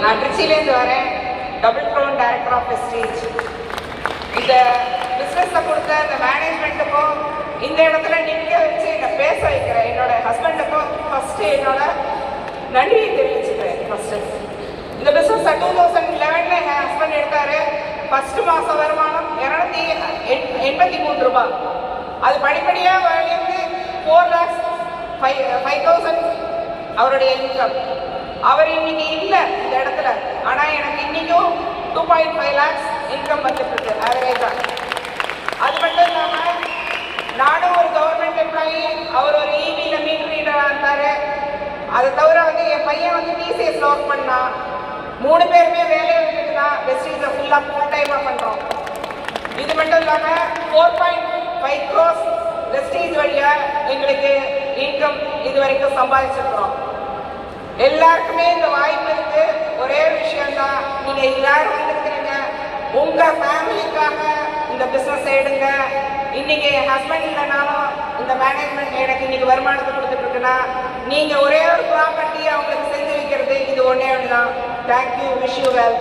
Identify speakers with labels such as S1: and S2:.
S1: நான் திருச்சியிலேருந்து வரேன். Double crown director of wastage. இந்த பிஸ்னஸை கொடுத்த இந்த மேனேஜ்மெண்ட்டுக்கும் இந்த இடத்துல நிற்க வச்சு என்னை பேச வைக்கிறேன் என்னோட ஹஸ்பண்டுக்கும் ஃபஸ்ட்டு என்னோட நன்றியை தெரிவிச்சுக்கிறேன். ஃபஸ்ட்டு இந்த பிஸ்னஸ் 2011 என் ஹஸ்பண்ட் எடுத்தார். ஃபஸ்ட்டு மாதம் வருமானம் 283 ரூபாய். அது படிப்படியாக வளர்ந்து 4,05,000 அவருடைய இன்கம். அவர் இன்னைக்கு இல்லை இந்த இடத்துல, ஆனால் எனக்கு இன்னைக்கும் 2.5 lakhs இன்கம் வந்துட்டு இருக்கு ஆவரேஜாக. அது மட்டும் இல்லாமல் நானும் ஒரு கவர்மெண்ட் எம்ப்ளாயி, அவர் ஒரு இவியில் மீட்டர் ரீடராக இருந்தார். அதை தவிர என் பையன் டிசிஎஸ்ல ஒர்க் பண்ணான். 3 பேருமே வேலையை விட்டுட்டு தான் வெஸ்டீஜை ஃபுல் டைமாக பண்ணுறோம். இது மட்டும் இல்லாமல் 4.5 crores வெஸ்டீஜ் வழியாக எங்களுக்கு இன்கம் இது வரைக்கும் சம்பாதிச்சிருக்கிறோம். எல்லாருக்குமே இந்த வாய்ப்பு இருக்கு. ஒரே விஷயம்தான், நீங்க எல்லாரும் வந்துருக்கிறீங்க, உங்க ஃபேமிலிக்காக இந்த பிசினஸ் எடுங்க. இன்னைக்கு என் ஹஸ்பண்ட் இல்லைனாலும் இந்த மேனேஜ்மெண்ட் எனக்கு இன்னைக்கு வருமானத்தை கொடுத்துட்டு இருக்குன்னா நீங்க ஒரே ஒரு ப்ராப்பர்ட்டி அவங்களுக்கு செஞ்சு வைக்கிறது இது ஒன்னே ஒன்று தான். Thank you, wish you well.